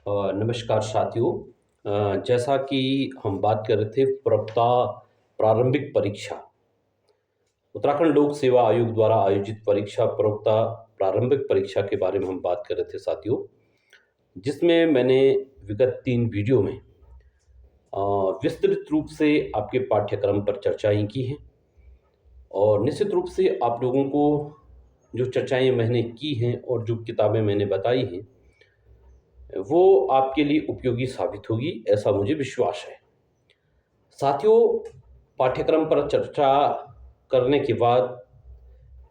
नमस्कार साथियों। जैसा कि हम बात कर रहे थे प्रवक्ता प्रारंभिक परीक्षा, उत्तराखंड लोक सेवा आयोग द्वारा आयोजित परीक्षा प्रवक्ता प्रारंभिक परीक्षा के बारे में हम बात कर रहे थे साथियों, जिसमें मैंने विगत 3 वीडियो में विस्तृत रूप से आपके पाठ्यक्रम पर चर्चाएँ की हैं और निश्चित रूप से आप लोगों को जो चर्चाएँ मैंने की हैं और जो किताबें मैंने बताई हैं, वो आपके लिए उपयोगी साबित होगी, ऐसा मुझे विश्वास है। साथियों, पाठ्यक्रम पर चर्चा करने के बाद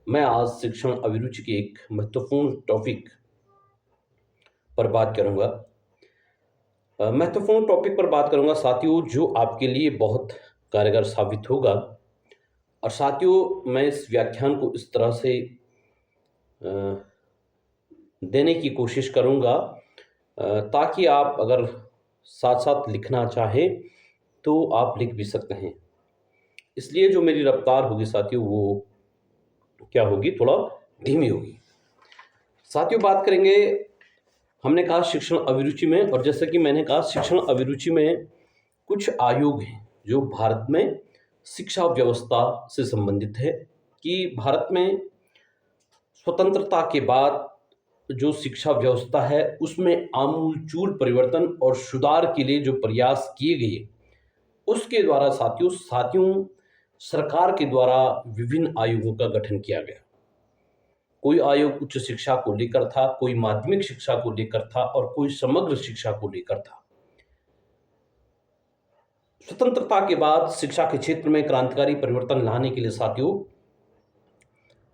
मैं आज शिक्षण अभिरुचि के एक महत्वपूर्ण टॉपिक पर बात करूंगा। महत्वपूर्ण टॉपिक पर बात करूंगा साथियों, जो आपके लिए बहुत कारगर साबित होगा। और साथियों, मैं इस व्याख्यान को इस तरह से देने की कोशिश करूंगा ताकि आप अगर साथ-साथ लिखना चाहें तो आप लिख भी सकते हैं। इसलिए जो मेरी रफ्तार होगी साथियों, वो क्या होगी, थोड़ा धीमी होगी। साथियों, बात करेंगे, हमने कहा शिक्षण अभिरुचि में, और जैसे कि मैंने कहा शिक्षण अभिरुचि में कुछ आयोग हैं जो भारत में शिक्षा व्यवस्था से संबंधित है कि भारत में स्वतंत्रता के बाद जो शिक्षा व्यवस्था है उसमें आमूलचूल परिवर्तन और सुधार के लिए जो प्रयास किए गए, उसके द्वारा साथियों सरकार के द्वारा विभिन्न आयोगों का गठन किया गया। कोई आयोग उच्च शिक्षा को लेकर था, कोई माध्यमिक शिक्षा को लेकर था और कोई समग्र शिक्षा को लेकर था। स्वतंत्रता के बाद शिक्षा के क्षेत्र में क्रांतिकारी परिवर्तन लाने के लिए साथियों,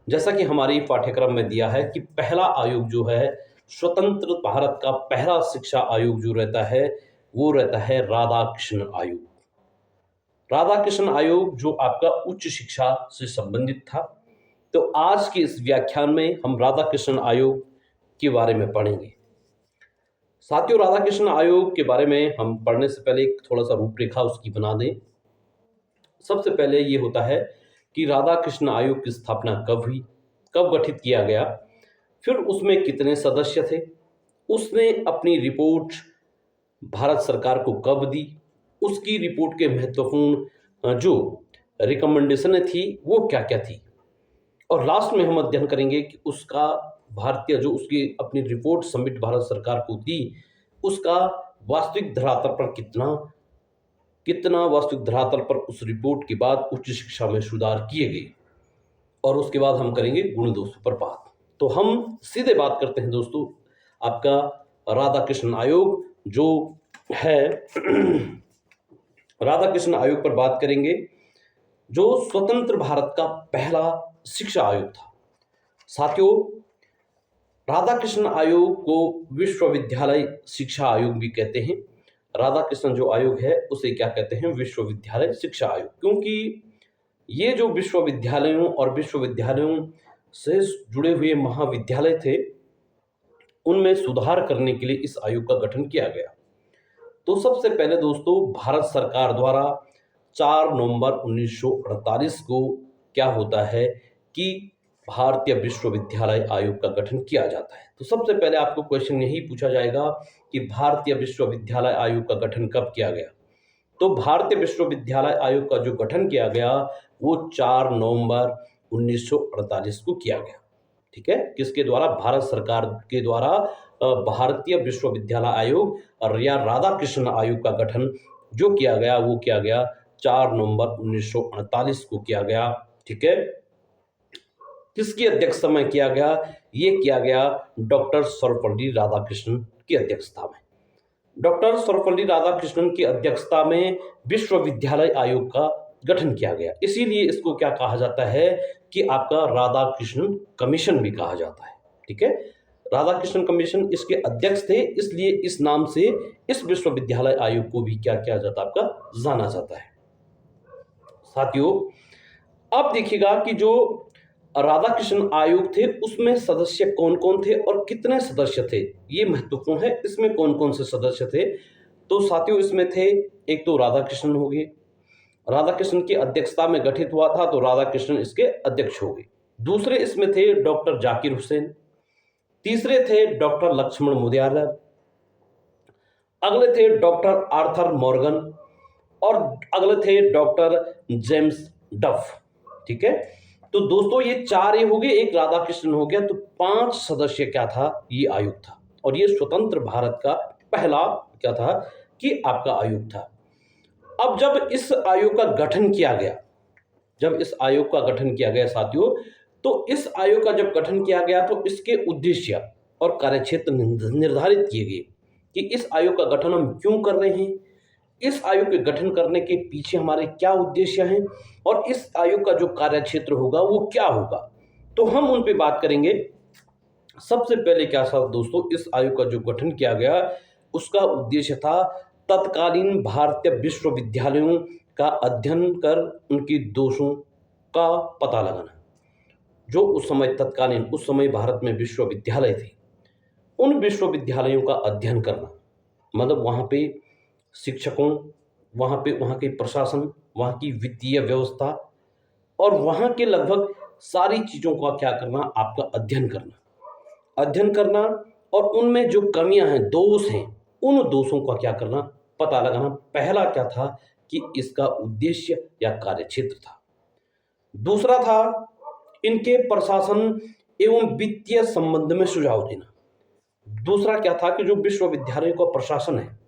जैसा कि हमारे पाठ्यक्रम में दिया है कि पहला आयोग जो है, स्वतंत्र भारत का पहला शिक्षा आयोग जो रहता है, वो रहता है राधाकृष्ण आयोग। राधाकृष्ण आयोग जो आपका उच्च शिक्षा से संबंधित था। तो आज के इस व्याख्यान में हम राधाकृष्ण आयोग के बारे में पढ़ेंगे। साथियों, राधाकृष्ण आयोग के बारे में हम पढ़ने से पहले एक थोड़ा सा रूपरेखा उसकी बना दें। सबसे पहले ये होता है कि राधाकृष्ण आयोग की स्थापना कब हुई, कब गठित किया गया, फिर उसमें कितने सदस्य थे, उसने अपनी रिपोर्ट भारत सरकार को कब दी, उसकी रिपोर्ट के महत्वपूर्ण जो रिकमेंडेशनें थी वो क्या क्या थी, और लास्ट में हम अध्ययन करेंगे कि उसका भारतीय जो उसकी अपनी रिपोर्ट सबमिट भारत सरकार को दी, उसका वास्तविक धरातल पर कितना वास्तविक धरातल पर उस रिपोर्ट के बाद उच्च शिक्षा में सुधार किए गए, और उसके बाद हम करेंगे गुण दोषों पर बात। तो हम सीधे बात करते हैं दोस्तों, आपका राधाकृष्ण आयोग जो है राधाकृष्ण आयोग पर बात करेंगे, जो स्वतंत्र भारत का पहला शिक्षा आयोग था। साथियों, राधाकृष्ण आयोग को विश्वविद्यालय शिक्षा आयोग भी कहते हैं। राधाकृष्ण जो आयोग है उसे क्या कहते हैं, विश्वविद्यालय शिक्षा आयोग, क्योंकि ये जो विश्वविद्यालयों और विश्वविद्यालयों से जुड़े हुए महाविद्यालय थे, उनमें सुधार करने के लिए इस आयोग का गठन किया गया। तो सबसे पहले दोस्तों, भारत सरकार द्वारा 4 नवंबर 1948 को क्या होता है कि भारतीय विश्वविद्यालय आयोग का गठन किया जाता है। तो सबसे पहले आपको क्वेश्चन यही पूछा जाएगा कि भारतीय विश्वविद्यालय आयोग का गठन कब किया गया। तो भारतीय विश्वविद्यालय आयोग का जो गठन किया गया वो 4 नवंबर 1948 को किया गया। ठीक है, किसके द्वारा, भारत सरकार के द्वारा भारतीय विश्वविद्यालय आयोग और या राधाकृष्ण आयोग का गठन जो किया गया वो किया गया 4 नवंबर 1948 को किया गया। ठीक है, किसकी अध्यक्षता में किया गया, ये किया गया डॉक्टर सर्वपल्ली राधाकृष्णन की अध्यक्षता में। डॉक्टर सर्वपल्ली राधाकृष्णन की अध्यक्षता में विश्वविद्यालय आयोग का गठन किया गया। इसीलिए इसको क्या कहा जाता है कि आपका राधाकृष्णन कमीशन भी कहा जाता है। ठीक है, राधाकृष्णन कमीशन इसके अध्यक्ष थे, इसलिए इस नाम से इस विश्वविद्यालय आयोग को भी क्या किया जाता है, आपका जाना जाता है। साथियों, अब देखिएगा कि जो राधाकृष्णन आयोग थे उसमें सदस्य कौन कौन थे और कितने सदस्य थे, ये महत्वपूर्ण है। इसमें कौन कौन से सदस्य थे, तो साथियों इसमें थे, एक तो राधाकृष्णन हो गए, राधाकृष्णन की अध्यक्षता में गठित हुआ था तो राधाकृष्णन इसके अध्यक्ष हो गए। दूसरे इसमें थे डॉक्टर जाकिर हुसैन, तीसरे थे डॉक्टर लक्ष्मण मुदलियार, अगले थे डॉक्टर आर्थर मॉर्गन और अगले थे डॉक्टर जेम्स डफ। ठीक है, तो दोस्तों ये चार ये हो गए, एक राधाकृष्णन हो गया, तो 5 सदस्य क्या था, ये आयोग था। और ये स्वतंत्र भारत का पहला क्या था कि आपका आयोग था। अब जब इस आयोग का गठन किया गया, जब इस आयोग का गठन किया गया साथियों, तो इस आयोग का जब गठन किया गया तो इसके उद्देश्य और कार्यक्षेत्र निर्धारित किए गए कि इस आयोग का गठन हम क्यों कर रहे हैं, इस आयोग के गठन करने के पीछे हमारे क्या उद्देश्य हैं और इस आयोग का जो कार्यक्षेत्र होगा वो क्या होगा, तो हम उन पे बात करेंगे। सबसे पहले क्या था दोस्तों, इस आयोग का जो गठन किया गया उसका उद्देश्य था तत्कालीन भारतीय विश्वविद्यालयों का अध्ययन कर उनकी दोषों का पता लगाना। जो उस समय तत्कालीन उस समय भारत में विश्वविद्यालय थे, उन विश्वविद्यालयों का अध्ययन करना, मतलब वहाँ पे शिक्षकों, वहाँ के प्रशासन, वहाँ की वित्तीय व्यवस्था और वहाँ के लगभग सारी चीज़ों का क्या करना, आपका अध्ययन करना और उनमें जो कमियां हैं, दोष हैं, उन दोषों का क्या करना, पता लगाना। पहला क्या था कि इसका उद्देश्य या कार्यक्षेत्र था। दूसरा था इनके प्रशासन एवं वित्तीय संबंध में सुझाव देना। दूसरा क्या था कि जो विश्वविद्यालय का प्रशासन है,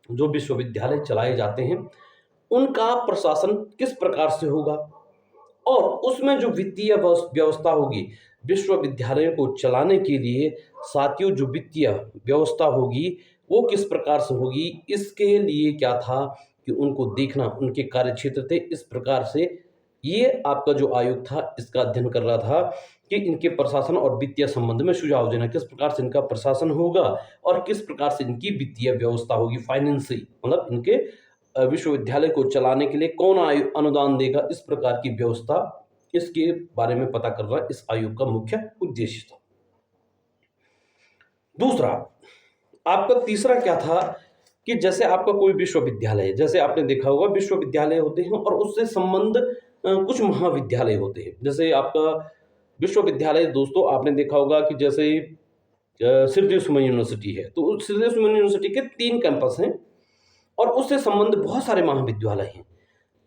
जो विश्वविद्यालय चलाए जाते हैं, उनका प्रशासन किस प्रकार से होगा और उसमें जो वित्तीय व्यवस्था होगी विश्वविद्यालयों को चलाने के लिए, साथियों जो वित्तीय व्यवस्था होगी वो किस प्रकार से होगी, इसके लिए क्या था कि उनको देखना, उनके कार्यक्षेत्र थे। इस प्रकार से ये आपका जो आयोग था इसका अध्ययन कर रहा था कि इनके प्रशासन और वित्तीय संबंध में सुझाव देना, किस प्रकार से इनका प्रशासन होगा और किस प्रकार से इनकी वित्तीय व्यवस्था होगी, फाइनेंशियल, मतलब इनके विश्वविद्यालय को चलाने के लिए कौन अनुदान देगा, इस प्रकार की व्यवस्था, इसके बारे में पता करना इस आयोग का मुख्य उद्देश्य था। दूसरा, आपका तीसरा क्या था कि जैसे आपका कोई विश्वविद्यालय है, जैसे आपने देखा होगा विश्वविद्यालय होते हैं और उससे संबंध कुछ महाविद्यालय होते हैं। जैसे आपका विश्वविद्यालय दोस्तों आपने देखा होगा कि जैसे श्रीदेव सुमन यूनिवर्सिटी है, तो उस श्रीदेव सुमन यूनिवर्सिटी के 3 कैंपस हैं और उससे संबंध बहुत सारे महाविद्यालय हैं।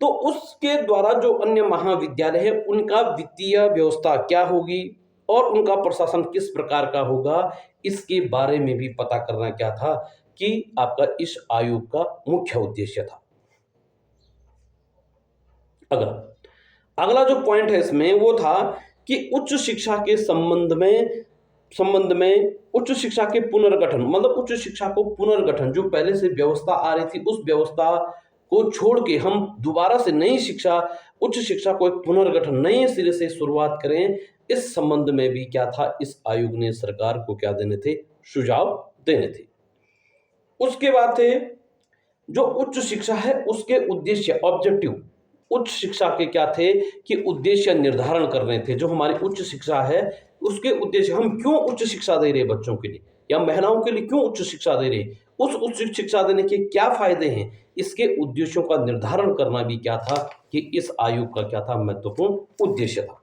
तो उसके द्वारा जो अन्य महाविद्यालय है उनका वित्तीय व्यवस्था क्या होगी और उनका प्रशासन किस प्रकार का होगा, इसके बारे में भी पता करना क्या था कि आपका इस आयोग का मुख्य उद्देश्य था। अगला जो पॉइंट है इसमें वो था कि उच्च शिक्षा के संबंध में उच्च शिक्षा के पुनर्गठन, मतलब उच्च शिक्षा को पुनर्गठन, जो पहले से व्यवस्था आ रही थी उस व्यवस्था को छोड़ के हम दोबारा से नई शिक्षा, उच्च शिक्षा को एक पुनर्गठन, नए सिरे से शुरुआत करें, इस संबंध में भी क्या था, इस आयोग ने सरकार को क्या देने थे, सुझाव देने थे। उसके बाद थे जो उच्च शिक्षा है उसके उद्देश्य, ऑब्जेक्टिव, उच्च शिक्षा के क्या थे कि उद्देश्य निर्धारण करने थे। जो हमारी उच्च शिक्षा है उसके उद्देश्य, हम क्यों उच्च शिक्षा दे रहे हैं बच्चों के लिए या महिलाओं के लिए क्यों उच्च शिक्षा दे रहे हैं, उस उच्च शिक्षा देने के क्या फायदे हैं, इसके उद्देश्यों का निर्धारण करना भी क्या था कि इस आयोग का क्या था, महत्वपूर्ण उद्देश्य था।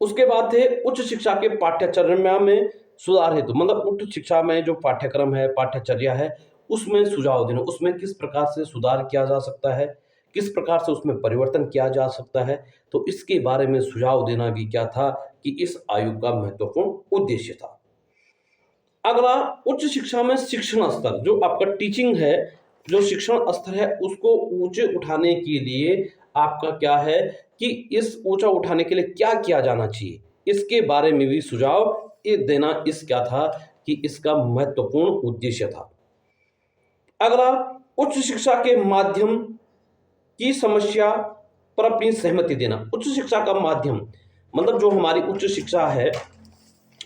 उसके बाद थे उच्च शिक्षा के पाठ्यचर्या में सुधार हेतु, मतलब उच्च शिक्षा में जो पाठ्यक्रम है, पाठ्यचर्या है, उसमें सुझाव देना, उसमें किस प्रकार से सुधार किया जा सकता है, किस प्रकार से उसमें परिवर्तन किया जा सकता है, तो इसके बारे में सुझाव देना भी क्या था कि इस आयोग का महत्वपूर्ण उद्देश्य था। अगला, उच्च शिक्षा में शिक्षण स्तर, जो आपका टीचिंग है, जो शिक्षण स्तर है उसको ऊंचे उठाने के लिए आपका क्या है कि इस ऊंचा उठाने के लिए क्या किया जाना चाहिए, इसके बारे में भी सुझाव देना इस क्या था कि इसका महत्वपूर्ण उद्देश्य था। अगला, उच्च शिक्षा के माध्यम की समस्या पर अपनी सहमति देना। उच्च शिक्षा का माध्यम मतलब जो हमारी उच्च शिक्षा है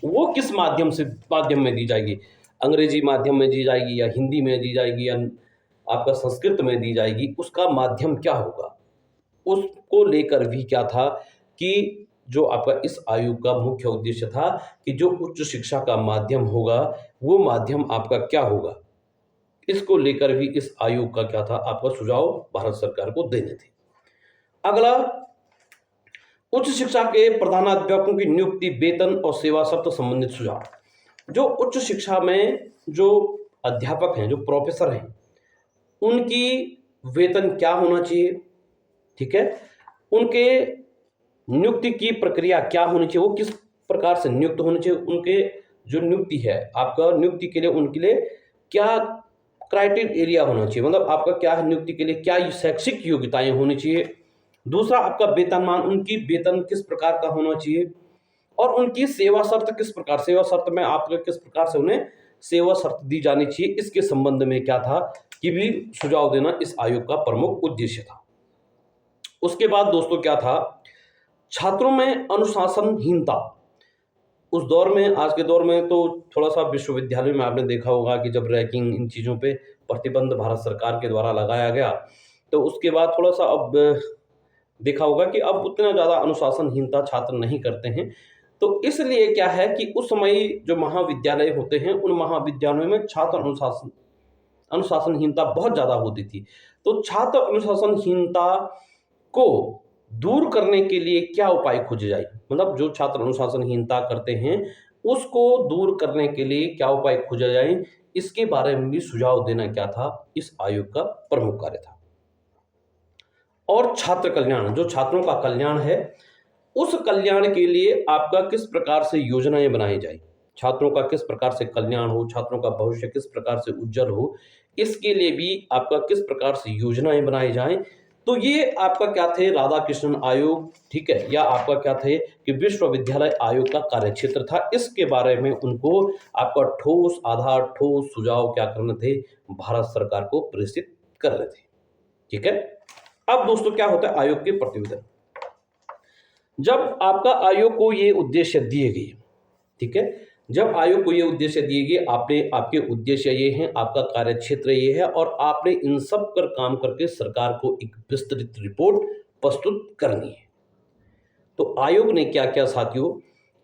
वो किस माध्यम में दी जाएगी, अंग्रेजी माध्यम में दी जाएगी या हिंदी में दी जाएगी या आपका संस्कृत में दी जाएगी, उसका माध्यम क्या होगा, उसको लेकर भी क्या था कि जो आपका इस आयोग का मुख्य उद्देश्य था कि जो उच्च शिक्षा का माध्यम होगा वो माध्यम आपका क्या होगा, इसको लेकर भी इस आयोग का क्या था, आपका सुझाव भारत सरकार को देने थे। अगला, उच्च शिक्षा के प्रधानाध्यापकों की नियुक्ति, वेतन और सेवा शर्त संबंधित सुझाव। जो उच्च शिक्षा में जो अध्यापक हैं, जो प्रोफेसर हैं, उनकी वेतन क्या होना चाहिए, ठीक है, उनके नियुक्ति की प्रक्रिया क्या होनी चाहिए, वो किस प्रकार से नियुक्त होने चाहिए, उनके जो नियुक्ति है आपका, नियुक्ति के लिए उनके लिए क्या क्राइटेरिया होना चाहिए, मतलब आपका क्या है नियुक्ति के लिए क्या शैक्षिक योग्यताएं होनी चाहिए। दूसरा आपका वेतनमान, उनकी वेतन किस प्रकार का होना चाहिए, और उनकी सेवा शर्त किस प्रकार, सेवा शर्त में आपको किस प्रकार से उन्हें सेवा शर्त दी जानी चाहिए, इसके संबंध में क्या था कि भी सुझाव देना इस आयोग का प्रमुख उद्देश्य था। उसके बाद दोस्तों क्या था, छात्रों में अनुशासनहीनता। उस दौर में, आज के दौर में तो थोड़ा सा विश्वविद्यालय में आपने देखा होगा कि जब रैंकिंग इन चीज़ों पे प्रतिबंध भारत सरकार के द्वारा लगाया गया, तो उसके बाद थोड़ा सा अब देखा होगा कि अब उतना ज़्यादा अनुशासनहीनता छात्र नहीं करते हैं। तो इसलिए क्या है कि उस समय जो महाविद्यालय होते हैं, उन महाविद्यालयों में छात्र अनुशासनहीनता बहुत ज़्यादा होती थी। तो छात्र अनुशासनहीनता को दूर करने के लिए क्या उपाय खोजे जाए, मतलब जो छात्र अनुशासनहीनता करते हैं उसको दूर करने के लिए क्या उपाय खोजा जाए, इसके बारे में भी सुझाव देना क्या था, इस आयोग का प्रमुख कार्य था। और छात्र कल्याण, जो छात्रों का कल्याण है, उस कल्याण के लिए आपका किस प्रकार से योजनाएं बनाई जाए, छात्रों का किस प्रकार से कल्याण हो, छात्रों का भविष्य किस प्रकार से उज्जवल हो, इसके लिए भी आपका किस प्रकार से योजनाएं बनाई जाएं। तो ये आपका क्या थे, राधाकृष्णन आयोग, ठीक है, या आपका क्या थे कि विश्वविद्यालय आयोग का कार्यक्षेत्र था। इसके बारे में उनको आपका ठोस आधार, ठोस सुझाव क्या करने थे, भारत सरकार को प्रेषित करने थे, ठीक है। अब दोस्तों क्या होता है आयोग के प्रतिवेदन, जब आपका आयोग को ये उद्देश्य दिए गए, ठीक है, जब आयोग को ये उद्देश्य दिए गए, आपके उद्देश्य ये हैं, आपका कार्यक्षेत्र ये है, और आपने इन सब पर काम करके सरकार को एक विस्तृत रिपोर्ट प्रस्तुत करनी है। तो आयोग ने क्या किया साथियों,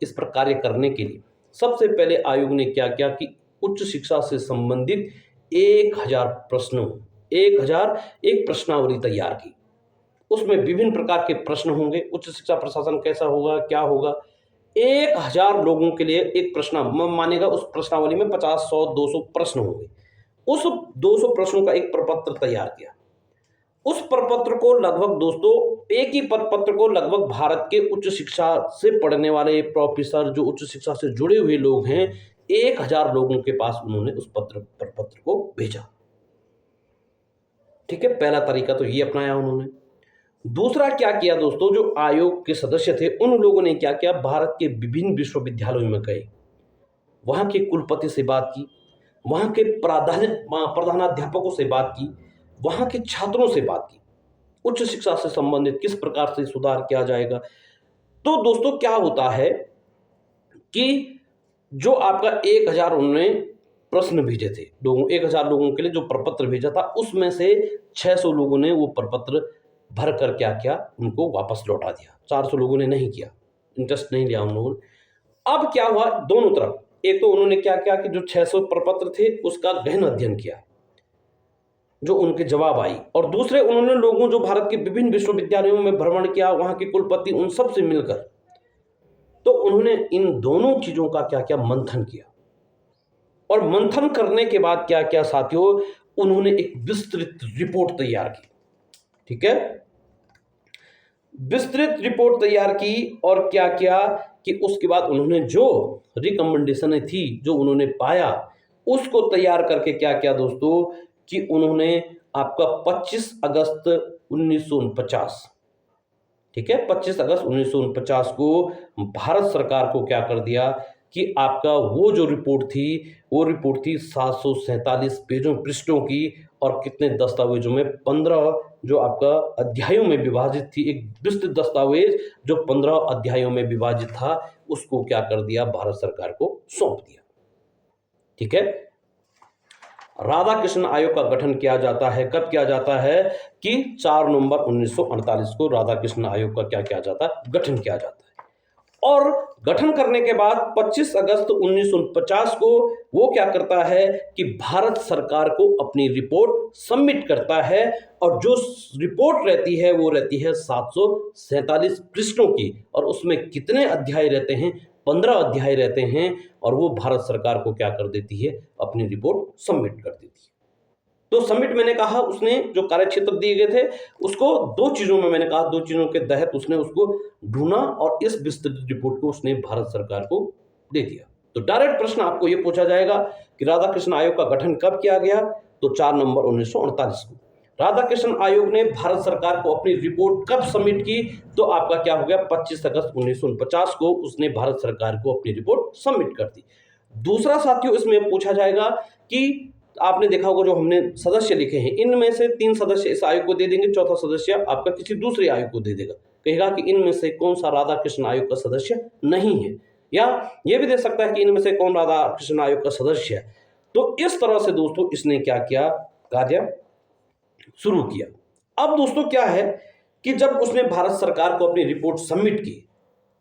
इस पर कार्य करने के लिए सबसे पहले आयोग ने क्या किया कि उच्च शिक्षा से संबंधित 1000 प्रश्नों, 1000 एक प्रश्नावली तैयार की। उसमें विभिन्न प्रकार के प्रश्न होंगे, उच्च शिक्षा प्रशासन कैसा होगा, क्या होगा, 1000 लोगों के लिए एक प्रश्न मानेगा। उस प्रश्नावली में 50, 100, 200 प्रश्न होंगे। उस 200 प्रश्नों का एक प्रपत्र तैयार किया। उस प्रपत्र को लगभग दोस्तों, एक ही प्रपत्र को लगभग भारत के उच्च शिक्षा से पढ़ने वाले प्रोफेसर, जो उच्च शिक्षा से जुड़े हुए लोग हैं, 1000 लोगों के पास उन्होंने उस प्रपत्र को भेजा, ठीक है। पहला तरीका तो ये अपनाया उन्होंने। दूसरा क्या किया दोस्तों, जो आयोग के सदस्य थे उन लोगों ने क्या किया, भारत के विभिन्न विश्वविद्यालयों में गए, वहां के कुलपति से बात की, वहां के प्रधानाध्यापकों से बात की, वहां के छात्रों से बात की, उच्च शिक्षा से संबंधित किस प्रकार से सुधार किया जाएगा। तो दोस्तों क्या होता है कि जो आपका 1000 उन्होंने प्रश्न भेजे थे लोगों, 1000 लोगों के लिए जो प्रपत्र भेजा था, उसमें से 600 लोगों ने वो प्रपत्र भर कर क्या किया, उनको वापस लौटा दिया। 400 लोगों ने नहीं किया, इंटरेस्ट नहीं लिया उन लोगों ने। अब क्या हुआ, दोनों तरफ, एक तो उन्होंने क्या किया कि जो 600 प्रपत्र थे उसका गहन अध्ययन किया, जो उनके जवाब आई, और दूसरे उन्होंने लोगों, जो भारत के विभिन्न विश्वविद्यालयों में भ्रमण किया, वहां के कुलपति, उन सब से मिलकर, तो उन्होंने इन दोनों चीजों का क्या किया, मंथन किया। और मंथन करने के बाद क्या किया साथियों, उन्होंने एक विस्तृत रिपोर्ट तैयार की, ठीक है, विस्तृत रिपोर्ट तैयार की। और क्या किया कि उसके बाद उन्होंने जो रिकमेंडेशन थी, जो उन्होंने पाया, उसको तैयार करके क्या किया दोस्तों कि उन्होंने आपका 25 अगस्त 1949, ठीक है, 25 अगस्त 1949 को भारत सरकार को क्या कर दिया कि आपका वो जो रिपोर्ट थी, वो रिपोर्ट थी 747 पेजों पृष्ठों की, और कितने दस्तावेजों में, 15 जो आपका अध्यायों में विभाजित थी, एक विस्तृत दस्तावेज जो 15 अध्यायों में विभाजित था, उसको क्या कर दिया, भारत सरकार को सौंप दिया, ठीक है। राधाकृष्णन आयोग का गठन किया जाता है, कब किया जाता है कि 4 नवंबर 1948 को राधाकृष्णन आयोग का क्या किया जाता है, गठन किया जाता है। और गठन करने के बाद 25 अगस्त 1949 को वो क्या करता है कि भारत सरकार को अपनी रिपोर्ट सबमिट करता है, और जो रिपोर्ट रहती है वो रहती है 747 पृष्ठों की, और उसमें कितने अध्याय रहते हैं, 15 अध्याय रहते हैं और वो भारत सरकार को क्या कर देती है, अपनी रिपोर्ट सबमिट कर देती है। तो सबमिट मैंने कहा, उसने जो कार्यक्षेत्र दिए गए थे उसको दो चीजों में, मैंने कहा दो चीजों के तहत उसने उसको ढूंढा और इस विस्तृत रिपोर्ट को उसने भारत सरकार को दे दिया। तो डायरेक्ट प्रश्न आपको यह पूछा जाएगा कि राधाकृष्ण आयोग का गठन कब किया गया, तो 4 नवंबर 1948 को। राधाकृष्ण आयोग ने भारत सरकार को अपनी रिपोर्ट कब सबमिट की, तो आपका क्या हो गया, 25 अगस्त 1949 को उसने भारत सरकार को अपनी रिपोर्ट सबमिट कर दी। दूसरा साथियों इसमें पूछा जाएगा कि आपने देखा होगा जो हमने सदस्य लिखे हैं, इनमें से 3 सदस्य इस आयोग को दे देंगे, चौथा सदस्य आपका किसी दूसरे आयोग को दे देगा, कहेगा कि इनमें से कौन सा राधाकृष्ण आयोग का सदस्य नहीं है, या यह भी दे सकता है कि इनमें से कौन राधाकृष्ण आयोग का सदस्य है। तो इस तरह से दोस्तों इसने क्या किया, कार्य शुरू किया। अब दोस्तों क्या है कि जब उसने भारत सरकार को अपनी रिपोर्ट सबमिट की,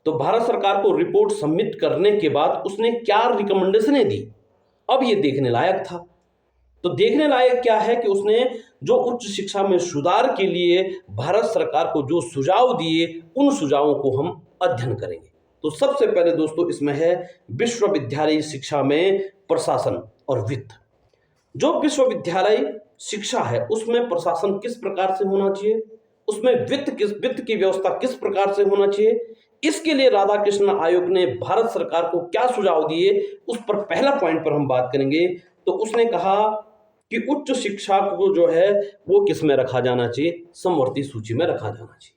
तो भारत सरकार को रिपोर्ट सबमिट करने के बाद उसने क्या रिकमेंडेशनें दी, अब ये देखने लायक था। तो देखने लायक क्या है कि उसने जो उच्च शिक्षा में सुधार के लिए भारत सरकार को जो सुझाव दिए, उन सुझावों को हम अध्ययन करेंगे। तो सबसे पहले दोस्तों इसमें है विश्वविद्यालय शिक्षा में प्रशासन और वित्त। जो विश्वविद्यालय शिक्षा है उसमें प्रशासन किस प्रकार से होना चाहिए, उसमें वित्त की व्यवस्था किस प्रकार से होना चाहिए, इसके लिए राधाकृष्ण आयोग ने भारत सरकार को क्या सुझाव दिए, उस पर पहला पॉइंट पर हम बात करेंगे। तो उसने कहा कि उच्च शिक्षा को जो है वो किस में रखा जाना चाहिए, समवर्ती सूची में रखा जाना चाहिए।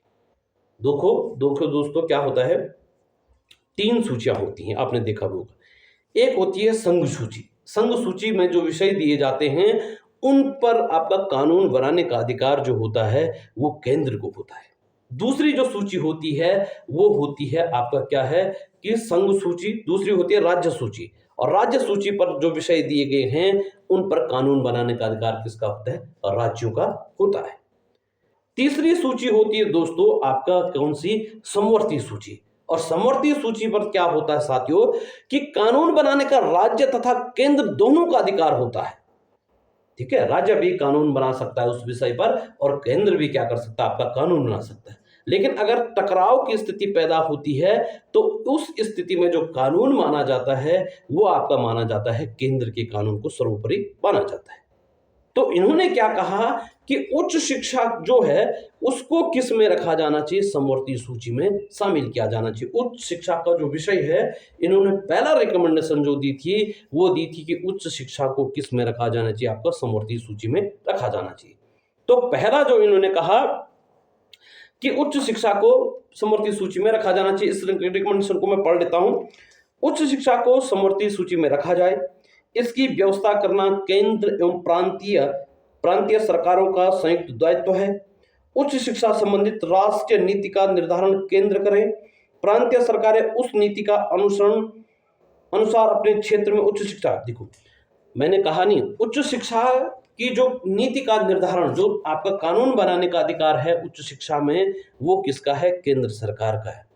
देखो दोस्तों क्या होता है, 3 सूचियां होती हैं, आपने देखा होगा। एक होती है संघ सूची। संघ सूची में जो विषय दिए जाते हैं उन पर आपका कानून बनाने का अधिकार जो होता है वो केंद्र को होता है। दूसरी जो सूची होती है वो होती है आपका क्या है कि संघ सूची, दूसरी होती है राज्य सूची, और राज्य सूची पर जो विषय दिए गए हैं उन पर कानून बनाने का अधिकार किसका होता है, राज्यों का होता है। तीसरी सूची होती है दोस्तों आपका कौन सी, समवर्ती सूची। और समवर्ती सूची पर क्या होता है साथियों कि कानून बनाने का राज्य तथा केंद्र दोनों का अधिकार होता है। ठीक है, राज्य भी कानून बना सकता है उस विषय पर और केंद्र भी क्या कर सकता है, आपका कानून बना सकता है। लेकिन अगर टकराव की स्थिति पैदा होती है तो उस स्थिति में जो कानून माना जाता है वो आपका माना जाता है, केंद्र के कानून को सर्वोपरि माना जाता है। तो इन्होंने क्या कहा कि उच्च शिक्षा जो है उसको किस में रखा जाना चाहिए, समवर्ती सूची में शामिल किया जाना चाहिए। उच्च शिक्षा का जो विषय है इन्होंने पहला रिकमेंडेशन जो दी थी वो दी थी कि उच्च शिक्षा को किस में रखा जाना चाहिए, आपका समवर्ती सूची में रखा जाना चाहिए। तो पहला जो इन्होंने कहा कि उच्च शिक्षा को समवर्ती सूची में रखा जाना चाहिए, इस रिकमेंडेशन को मैं पढ़ लेता हूं। उच्च शिक्षा को समवर्ती सूची में रखा जाए, इसकी व्यवस्था करना केंद्र एवं प्रांतीय सरकारों का संयुक्त दायित्व है। उच्च शिक्षा संबंधित राष्ट्रीय नीति का निर्धारण केंद्र करें। प्रांतीय सरकारें उस नीति का अनुसार अपने क्षेत्र में उच्च शिक्षा, देखो मैंने कहा नहीं, उच्च शिक्षा की जो नीति का निर्धारण, जो आपका कानून बनाने का अधिकार है उच्च शिक्षा में, वो किसका है, केंद्र सरकार का है।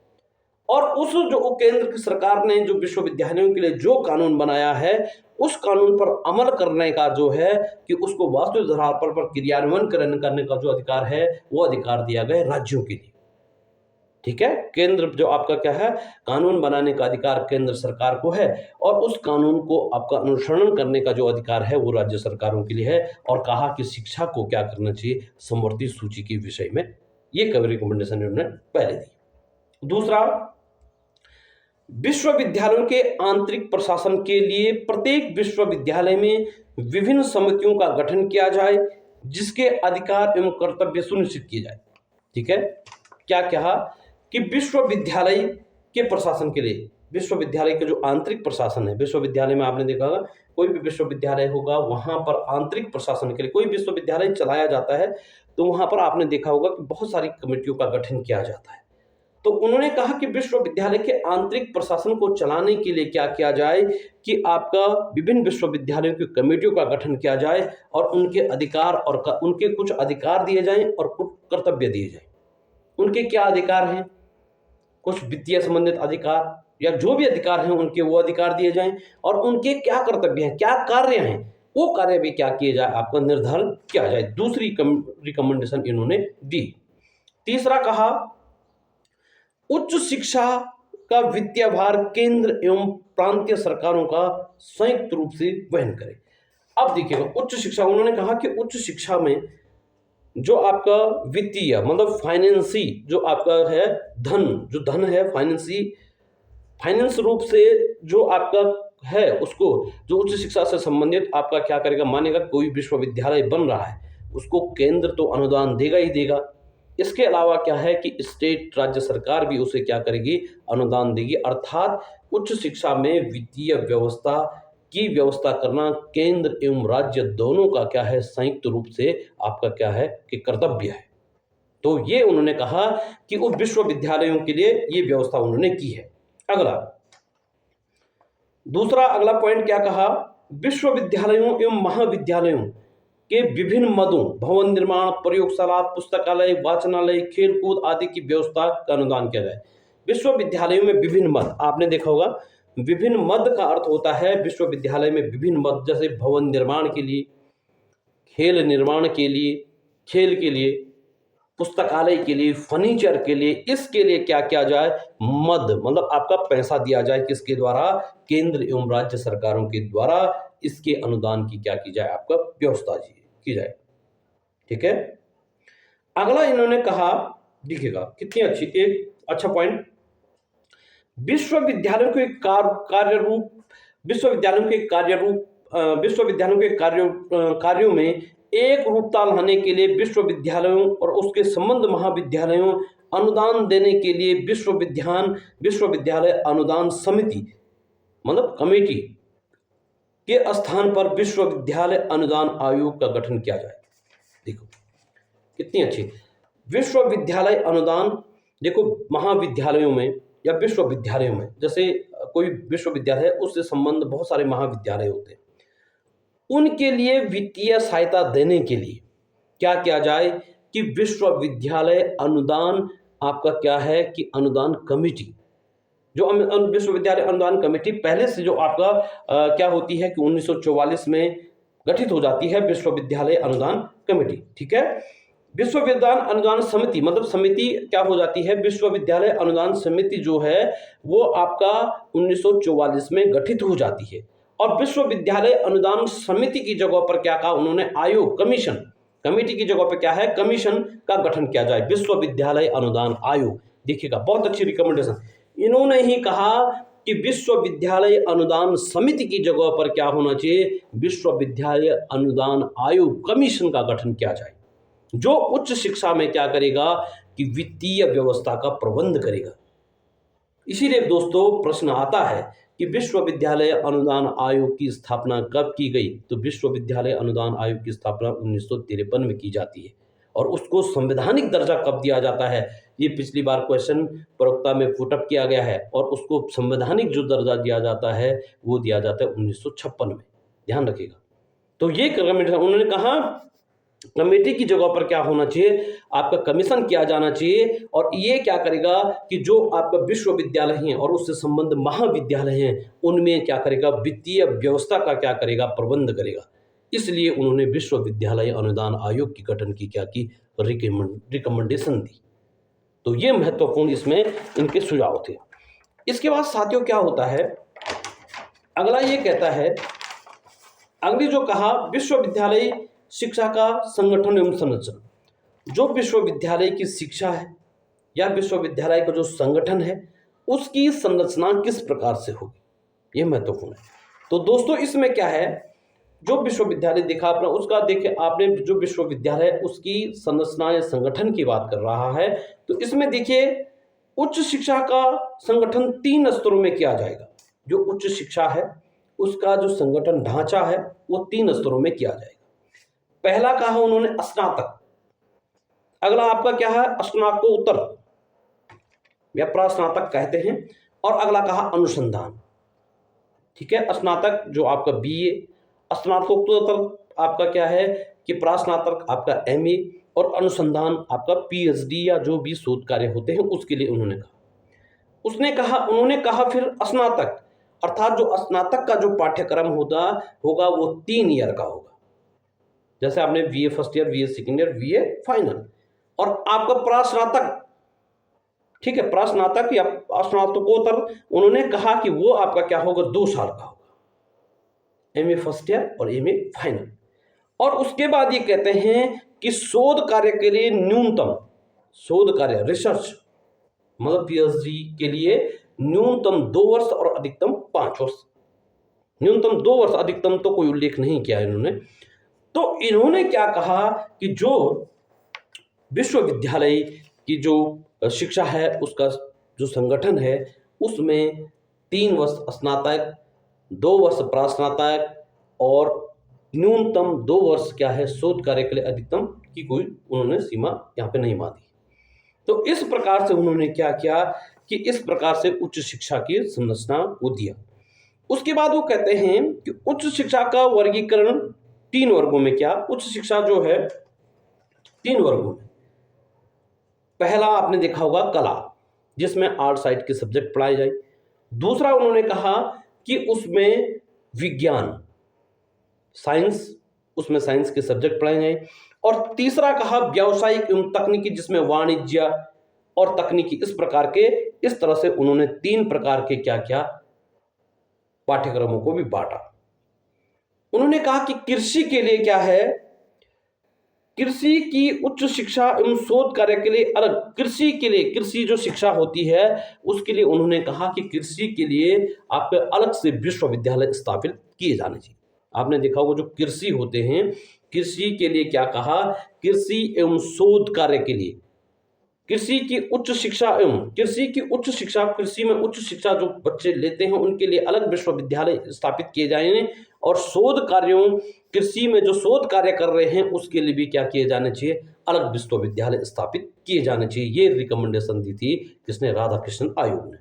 और उस जो केंद्र की सरकार ने जो विश्वविद्यालयों के लिए जो कानून बनाया है उस कानून पर अमल करने का जो है कि उसको वास्तविक आधार पर क्रियान्वयन करने का जो अधिकार है वो अधिकार दिया गया राज्यों के लिए। ठीक है, केंद्र जो आपका क्या है, कानून बनाने का अधिकार केंद्र सरकार को है और उस कानून को आपका अनुसरण करने का जो अधिकार है वो राज्य सरकारों के लिए है। और कहा कि शिक्षा को क्या करना चाहिए, समवर्ती सूची के विषय में, ये कई रिकमेंडेशन उन्होंने पहले दी। दूसरा, विश्वविद्यालयों के आंतरिक प्रशासन के लिए प्रत्येक विश्वविद्यालय में विभिन्न समितियों का गठन किया जाए जिसके अधिकार एवं कर्तव्य सुनिश्चित किए जाए। ठीक है, क्या कहा कि विश्वविद्यालय के प्रशासन के लिए, विश्वविद्यालय के जो आंतरिक प्रशासन है, विश्वविद्यालय में आपने देखा होगा कोई भी विश्वविद्यालय होगा वहां पर आंतरिक प्रशासन के लिए कोई विश्वविद्यालय चलाया जाता है तो वहां पर आपने देखा होगा कि बहुत सारी कमेटियों का गठन किया जाता है। तो उन्होंने कहा कि विश्वविद्यालय के आंतरिक प्रशासन को चलाने के लिए क्या किया जाए कि आपका विभिन्न विश्वविद्यालयों की कमेटियों का गठन किया जाए और उनके अधिकार और उनके कुछ अधिकार दिए जाएं और कुछ कर्तव्य दिए जाएं। उनके क्या अधिकार हैं, कुछ वित्तीय संबंधित अधिकार या जो भी अधिकार हैं उनके वो अधिकार दिए जाएं और उनके क्या कर्तव्य हैं, क्या कार्य हैं, वो कार्य भी क्या किए जाए, आपका निर्धारण किया जाए। दूसरी रिकमेंडेशन इन्होंने दी। तीसरा कहा, उच्च शिक्षा का वित्तीय भार केंद्र एवं प्रांतीय सरकारों का संयुक्त रूप से वहन करे। अब देखिएगा, उच्च शिक्षा, उन्होंने कहा कि उच्च शिक्षा में जो आपका वित्तीय मतलब फाइनेंसी जो आपका है धन, जो धन है फाइनेंस रूप से जो आपका है उसको, जो उच्च शिक्षा से संबंधित आपका क्या करेगा, मानेगा कोई विश्वविद्यालय बन रहा है उसको केंद्र तो अनुदान देगा ही देगा। इसके अलावा क्या है कि स्टेट राज्य सरकार भी उसे क्या करेगी, अनुदान देगी। अर्थात उच्च शिक्षा में वित्तीय व्यवस्था की व्यवस्था करना केंद्र एवं राज्य दोनों का क्या है, संयुक्त रूप से आपका क्या है कि कर्तव्य है। तो ये उन्होंने कहा कि उप विश्वविद्यालयों के लिए ये व्यवस्था उन्होंने की है। अगला पॉइंट क्या कहा, विश्वविद्यालयों एवं महाविद्यालयों के विभिन्न मदों, भवन निर्माण, प्रयोगशाला, पुस्तकालय, वाचनालय, खेलकूद आदि की व्यवस्था का अनुदान किया जाए। विश्वविद्यालयों में विभिन्न मद, आपने देखा होगा विभिन्न मद का अर्थ होता है विश्वविद्यालय में विभिन्न मद, जैसे भवन निर्माण के लिए, खेल निर्माण के लिए, खेल के लिए, पुस्तकालय के लिए, फर्नीचर के लिए, इसके लिए क्या किया जाए, मद मतलब आपका पैसा दिया जाए, किसके द्वारा, केंद्र एवं राज्य सरकारों के द्वारा इसके अनुदान की क्या की जाए, आपका व्यवस्था की जाए। ठीक है। अगला इन्होंने कहा, देखिएगा कितनी अच्छी, एक अच्छा पॉइंट, विश्वविद्यालयों के कार्यों में एक रूपता लाने के लिए विश्वविद्यालयों और उसके संबंध महाविद्यालयों अनुदान देने के लिए विश्वविद्यालय अनुदान समिति मतलब कमेटी के स्थान पर विश्वविद्यालय अनुदान आयोग का गठन किया जाए। देखो कितनी अच्छी, विश्वविद्यालय अनुदान, देखो महाविद्यालयों में या विश्वविद्यालयों में, जैसे कोई विश्वविद्यालय है उससे संबंध बहुत सारे महाविद्यालय होते हैं, उनके लिए वित्तीय सहायता देने के लिए क्या किया जाए कि विश्वविद्यालय अनुदान आपका क्या है कि अनुदान कमेटी, जो विश्वविद्यालय अनुदान कमेटी पहले से जो आपका क्या होती है कि 1944 में गठित हो जाती है विश्वविद्यालय अनुदान कमेटी। ठीक है। विश्वविद्यालय अनुदान समिति मतलब समिति क्या हो जाती है, विश्वविद्यालय अनुदान समिति जो है वो आपका 1944 में गठित हो जाती है। और विश्वविद्यालय अनुदान समिति की जगह पर क्या कहा उन्होंने, आयोग, कमीशन, कमेटी की जगह पर क्या है, कमीशन का गठन किया जाए, विश्वविद्यालय अनुदान आयोग। देखिएगा बहुत अच्छी रिकमेंडेशन, इन्होंने ही कहा कि विश्वविद्यालय अनुदान समिति की जगह पर क्या होना चाहिए, विश्वविद्यालय अनुदान आयोग, कमीशन का गठन किया जाए, जो उच्च शिक्षा में क्या करेगा कि वित्तीय व्यवस्था का प्रबंध करेगा। इसीलिए दोस्तों प्रश्न आता है कि विश्वविद्यालय अनुदान आयोग की स्थापना कब की गई, तो विश्वविद्यालय अनुदान आयोग की स्थापना 1953 में की जाती है। और उसको संवैधानिक दर्जा कब दिया जाता है, ये पिछली बार क्वेश्चन प्रवक्ता में पुटअप किया गया है, और उसको संवैधानिक जो दर्जा दिया जाता है वो दिया जाता है 1956 में, ध्यान रखिएगा। तो ये उन्होंने कहा कमेटी की जगह पर क्या होना चाहिए, आपका कमीशन किया जाना चाहिए, और ये क्या करेगा कि जो आपका विश्वविद्यालय हैं और उससे संबंध महाविद्यालय हैं उनमें क्या करेगा, वित्तीय व्यवस्था का क्या करेगा, प्रबंध करेगा। इसलिए उन्होंने विश्वविद्यालय अनुदान आयोग की गठन की क्या की, रिकमेंडेशन दी। तो ये महत्वपूर्ण इसमें इनके सुझाव थे। इसके बाद साथियों क्या होता है, अगला ये कहता है, अगली जो कहा विश्वविद्यालय शिक्षा का संगठन एवं संरचना, जो विश्वविद्यालय की शिक्षा है या विश्वविद्यालय का जो संगठन है उसकी संरचना किस प्रकार से होगी, ये महत्वपूर्ण है। तो दोस्तों इसमें क्या है, जो विश्वविद्यालय देखा आपने उसका देखे आपने, जो विश्वविद्यालय उसकी संरचना या संगठन की बात कर रहा है, तो इसमें देखिए उच्च शिक्षा का संगठन 3 स्तरों में किया जाएगा। जो उच्च शिक्षा है उसका जो संगठन ढांचा है वो 3 स्तरों में किया जाएगा। पहला कहा उन्होंने स्नातक, अगला आपका क्या है स्नातकोत्तर या प्रास्नातक कहते हैं, और अगला कहा अनुसंधान। ठीक है, स्नातक जो आपका बीए, स्नातकोत्तर आपका क्या है कि प्रास्नातक आपका एमए, और अनुसंधान आपका पीएचडी या जो भी शोध कार्य होते हैं उसके लिए उन्होंने कहा फिर स्नातक, अर्थात जो स्नातक का जो पाठ्यक्रम होगा वो 3 ईयर का होगा, जैसे आपने BA first year, BA second year, BA final. और आपका प्रास्नातक ठीक है, प्रास्नातक या स्नातकोत्तर उन्होंने कहा कि वो आपका क्या होगा, 2 साल का होगा, एमए फर्स्ट ईयर और एमए फाइनल। और उसके बाद ये कहते हैं कि शोध कार्य के लिए न्यूनतम, शोध कार्य रिसर्च मतलब पीएचडी के लिए न्यूनतम 2 वर्ष और अधिकतम 5 वर्ष। न्यूनतम 2 वर्ष, अधिकतम तो कोई उल्लेख नहीं किया इन्होंने। तो इन्होंने क्या कहा कि जो विश्वविद्यालय की जो शिक्षा है उसका जो संगठन है उसमें 3 वर्ष स्नातक, 2 वर्ष प्रास्नातक और न्यूनतम 2 वर्ष क्या है शोध कार्य के लिए अधिकतम की कोई उन्होंने सीमा यहाँ पे नहीं मानी। तो इस प्रकार से उन्होंने क्या किया कि इस प्रकार से उच्च शिक्षा की संरचना को दिया। उसके बाद वो कहते हैं कि उच्च शिक्षा का वर्गीकरण 3 वर्गों में, क्या उच्च शिक्षा जो है 3 वर्गों में। पहला आपने देखा होगा कला, जिसमें आर्ट साइड के सब्जेक्ट पढ़ाए जाए। दूसरा उन्होंने कहा कि उसमें विज्ञान, साइंस, उसमें साइंस के सब्जेक्ट पढ़ाए जाए। और तीसरा कहा व्यावसायिक एवं तकनीकी, जिसमें वाणिज्य और तकनीकी, इस प्रकार के, इस तरह से उन्होंने 3 प्रकार के क्या क्या पाठ्यक्रमों को भी बांटा। उन्होंने कहा कि कृषि के लिए क्या है, कृषि की उच्च शिक्षा एवं शोध कार्य के लिए अलग, कृषि के लिए, कृषि जो शिक्षा होती है उसके लिए उन्होंने कहा कि कृषि के लिए आपके अलग से विश्वविद्यालय स्थापित किए जाने चाहिए। आपने देखा होगा जो कृषि होते हैं, कृषि के लिए क्या कहा, कृषि एवं शोध कार्य के लिए, कृषि की उच्च शिक्षा एवं कृषि की उच्च शिक्षा, कृषि में उच्च शिक्षा जो बच्चे लेते हैं उनके लिए अलग विश्वविद्यालय स्थापित किए जाएंगे। और शोध कार्यों, कृषि में जो शोध कार्य कर रहे हैं उसके लिए भी क्या किए जाने चाहिए, अलग विश्वविद्यालय स्थापित किए जाने चाहिए। ये रिकमेंडेशन दी थी किसने, राधाकृष्णन आयोग ने।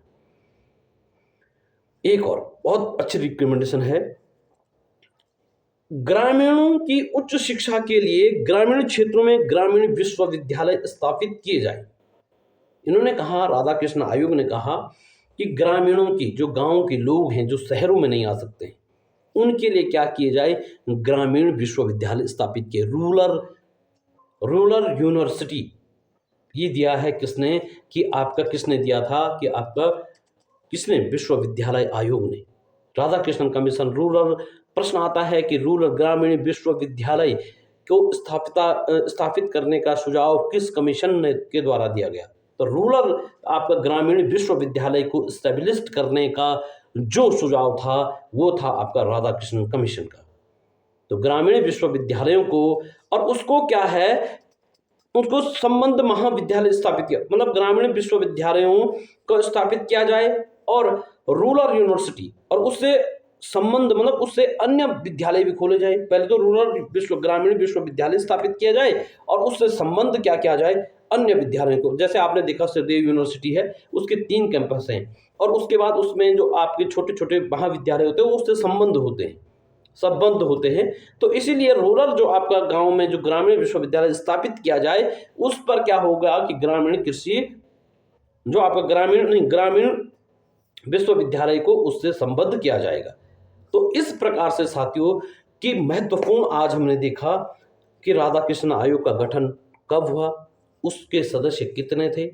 एक और बहुत अच्छी रिकमेंडेशन है, ग्रामीणों की उच्च शिक्षा के लिए ग्रामीण क्षेत्रों में ग्रामीण विश्वविद्यालय स्थापित किए जाए। इन्होंने कहा, राधाकृष्ण आयोग ने कहा कि ग्रामीणों की, जो गांव के लोग हैं जो शहरों में नहीं आ सकते, उनके लिए क्या किए जाए, ग्रामीण विश्वविद्यालय स्थापित किए, रूरल यूनिवर्सिटी। ये दिया है किसने, कि आपका किसने दिया था, कि आपका किसने, विश्वविद्यालय आयोग ने, राधाकृष्णन कमीशन। रूरल, प्रश्न आता है कि रूरल ग्रामीण विश्वविद्यालय को स्थापित करने का सुझाव किस कमीशन के द्वारा दिया गया। तो रूरल आपका ग्रामीण विश्वविद्यालय को स्टैब्लिश करने का जो सुझाव था वो था आपका राधाकृष्णन कमीशन का। तो ग्रामीण विश्वविद्यालयों को, और उसको क्या है, उसको संबंध महाविद्यालय स्थापित किया, मतलब ग्रामीण विश्वविद्यालयों को स्थापित किया जाए और रूरल यूनिवर्सिटी, और उससे संबंध मतलब उससे अन्य विद्यालय भी खोले जाए। पहले तो ग्रामीण विश्वविद्यालय स्थापित किया जाए और उससे संबंध क्या किया जाए, अन्य विद्यालयों को। जैसे आपने देखा सहदेव यूनिवर्सिटी है, उसके 3 कैंपस हैं, और उसके बाद उसमें जो आपके छोटे छोटे महाविद्यालय होते हैं वो उससे संबंध होते हैं। तो इसीलिए रूरल जो आपका गांव में जो ग्रामीण विश्वविद्यालय स्थापित किया जाए, उस पर क्या होगा कि ग्रामीण कृषि जो आपका ग्रामीण विश्वविद्यालय को उससे संबद्ध किया जाएगा। तो इस प्रकार से साथियों कि महत्वपूर्ण आज हमने देखा कि राधाकृष्ण आयोग का गठन कब हुआ, उसके सदस्य कितने थे,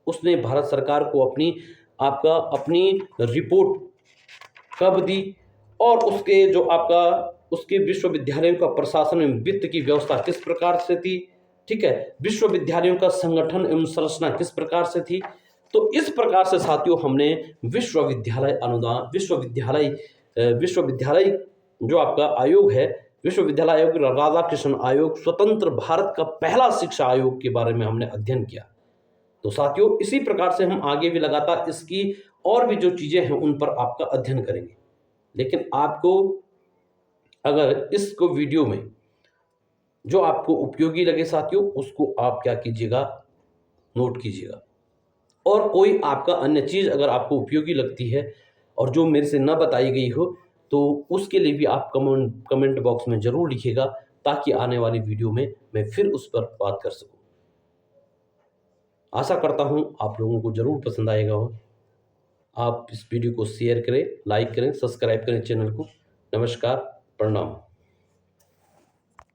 उसने भारत सरकार को अपनी रिपोर्ट कब दी, और उसके जो आपका उसके विश्वविद्यालयों का प्रशासन एवं वित्त की व्यवस्था किस प्रकार से थी, ठीक है, विश्वविद्यालयों का संगठन एवं संरचना किस प्रकार से थी। तो इस प्रकार से साथियों हमने विश्वविद्यालय अनुदान, विश्वविद्यालय जो आपका आयोग है, विश्वविद्यालय आयोग, राधाकृष्णन आयोग, स्वतंत्र भारत का पहला शिक्षा आयोग के बारे में हमने अध्ययन किया। तो साथियों इसी प्रकार से हम आगे भी लगातार इसकी और भी जो चीजें हैं उन पर आपका अध्ययन करेंगे। लेकिन आपको अगर इसको वीडियो में जो आपको उपयोगी लगे साथियों, उसको आप क्या कीजिएगा, नोट कीजिएगा। और कोई आपका अन्य चीज अगर आपको उपयोगी लगती है और जो मेरे से न बताई गई हो, तो उसके लिए भी आप कमेंट बॉक्स में जरूर लिखिएगा, ताकि आने वाली वीडियो में मैं फिर उस पर बात कर सकूं। आशा करता हूं आप लोगों को जरूर पसंद आएगा हो। आप इस वीडियो को शेयर करें, लाइक करें, सब्सक्राइब करें चैनल को। नमस्कार, प्रणाम।